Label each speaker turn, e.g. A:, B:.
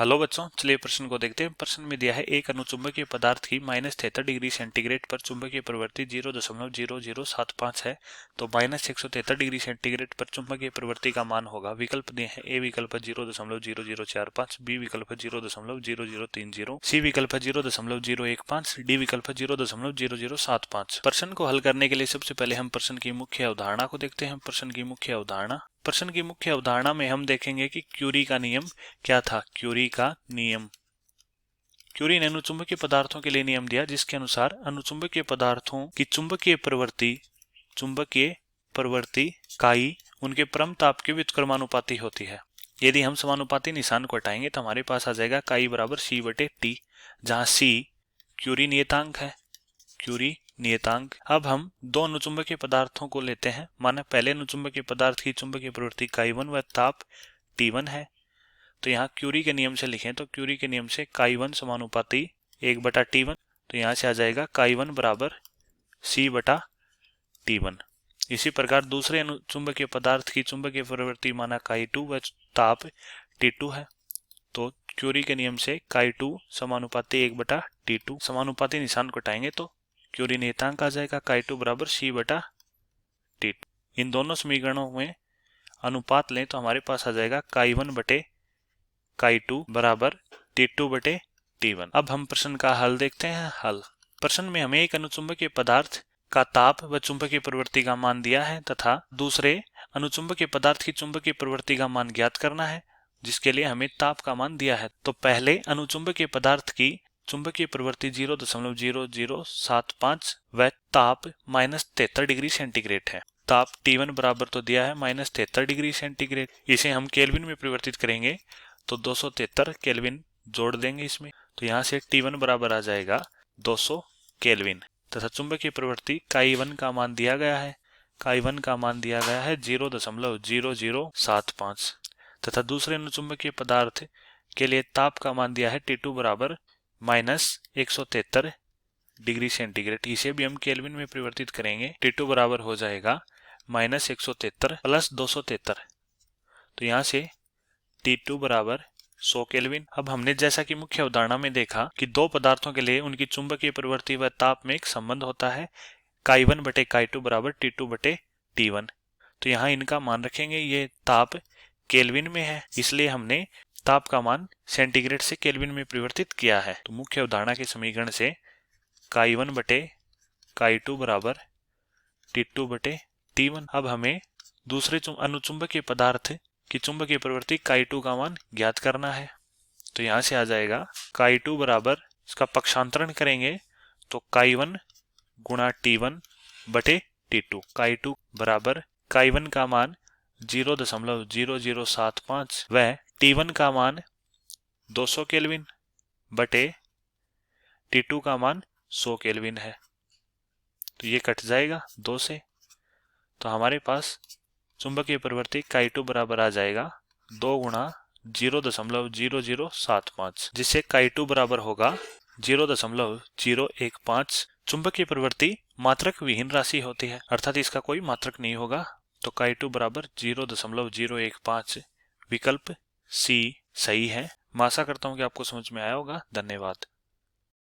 A: Hello बच्चों, चलिए प्रश्न को देखते हैं। प्रश्न में दिया है एक अनुचुंबकीय पदार्थ की -73 डिग्री सेंटीग्रेड पर चुंबकीय प्रवृत्ति 0.0075 है, तो -173 डिग्री सेंटीग्रेड पर चुंबकीय प्रवृत्ति का मान होगा। विकल्प दिए हैं। ए विकल्प है 0.0045, बी विकल्प है 0.0030, सी विकल्प है 0.015, डी विकल्प है 0.0075। प्रश्न को हल करने के लिए सबसे पहले हम प्रश्न की मुख्य अवधारणा को देखते हैं। प्रश्न की मुख्य अवधारणा में हम देखेंगे कि क्यूरी का नियम क्या था। क्यूरी ने अनुचुंबकीय पदार्थों के लिए नियम दिया, जिसके अनुसार अनुचुंबकीय पदार्थों की चुंबकीय प्रवृत्ति काई उनके परम ताप के व्युत्क्रमानुपाती होती है। यदि हम समानुपाती निशान को हटाएंगे तो हमारे पास आ जाएगा काई बराबर सी बटे टी, जहां सी क्यूरी नियतांक है। अब हम दो अनुचुंबकीय पदार्थों को लेते हैं। माना पहले अनुचुंबकीय पदार्थ की चुंबकीय प्रवृत्ति काई1 व ताप T1 है, तो यहाँ क्यूरी के नियम से लिखें तो क्यूरी के नियम से काई1 समानुपाती 1/T1, तो यहाँ से आ जाएगा काई1 बराबर C/T1। इसी प्रकार दूसरे अनुचुंबकीय पदार्थ की चुंबकीय प्रवृत्ति माना काई2 व ताप T2 है, तो क्यूरी के नियम से काई2 समानुपाती 1/T2। समानुपाती निशान को हटाएंगे तो क्यूरी नियतांक आ जाएगा काई2 बराबर C/T2। इन दोनों समीकरणों में अनुपात लें तो हमारे पास आ जाएगा काई1 बटे काई2 बराबर T2/T1। अब हम प्रश्न का हल देखते हैं। प्रश्न में हमें एक अनुचुंबकीय पदार्थ का ताप व चुंबकीय प्रवृत्ति का मान दिया है तथा दूसरे अनुचुंबकीय पदार्थ की चुंबकीय प्रवृत्ति का मान ज्ञात करना है, जिसके लिए हमें ताप का मान दिया है। तो पहले अनुचुंबकीय पदार्थ की चुंबकीय प्रवृत्ति 0.0075 व ताप -73 डिग्री सेंटीग्रेड है। ताप T1 बराबर तो दिया है -73 डिग्री सेंटीग्रेड। इसे हम केल्विन में परिवर्तित करेंगे तो 273 केल्विन जोड़ देंगे इसमें, तो यहाँ से T1 बराबर आ जाएगा 200 केल्विन। तथा चुंबकीय प्रवृत्ति काई1 का मान दिया गया है 0.0075 तथा दूसरे अनुचुंबकीय पदार्थ के लिए ताप का मान दिया है T2 बराबर -173 डिग्री सेंटीग्रेड। इसे भी हम केल्विन में परिवर्तित करेंगे, T2 बराबर हो जाएगा -173 प्लस 273, तो यहाँ से T2 बराबर 100 केल्विन। अब हमने जैसा कि मुख्य अवधारणा में देखा कि दो पदार्थों के लिए उनकी चुंबकीय प्रवृत्ति व ताप में एक संबंध होता है, काई1 बटे काई2 बराबर T2/T1। तो यहाँ इनका मान रखेंगे। ये ताप केल्विन में है, इसलिए हमने ताप का मान सेंटीग्रेड से केल्विन में परिवर्तित किया है। तो मुख्य अवधारणा के समीकरण से काई1 बटे काई2 बराबर T2/T1। अब हमें दूसरे अनुचुंबकीय पदार्थ की चुंबकीय प्रवृत्ति काई2 का मान ज्ञात करना है, तो यहाँ से आ जाएगा काई2 बराबर, इसका पक्षांतरण करेंगे तो काई1 गुणा T1/T2। काई2 बराबर काई1 का मान 0.0075 व T1 का मान 200 केल्विन बटे T2 का मान 100 केल्विन है, तो ये कट जाएगा 2 से, तो हमारे पास चुंबकीय प्रवृत्ति काई2 बराबर आ जाएगा 2 गुणा 0.0075, जिससे काई2 बराबर होगा 0.015। चुंबकीय प्रवृत्ति मात्रक विहीन राशि होती है, अर्थात इसका कोई मात्रक नहीं होगा, तो काई2 बराबर 0.015। विकल्प सी सही है। मैं आशा करता हूँ कि आपको समझ में आया होगा। धन्यवाद।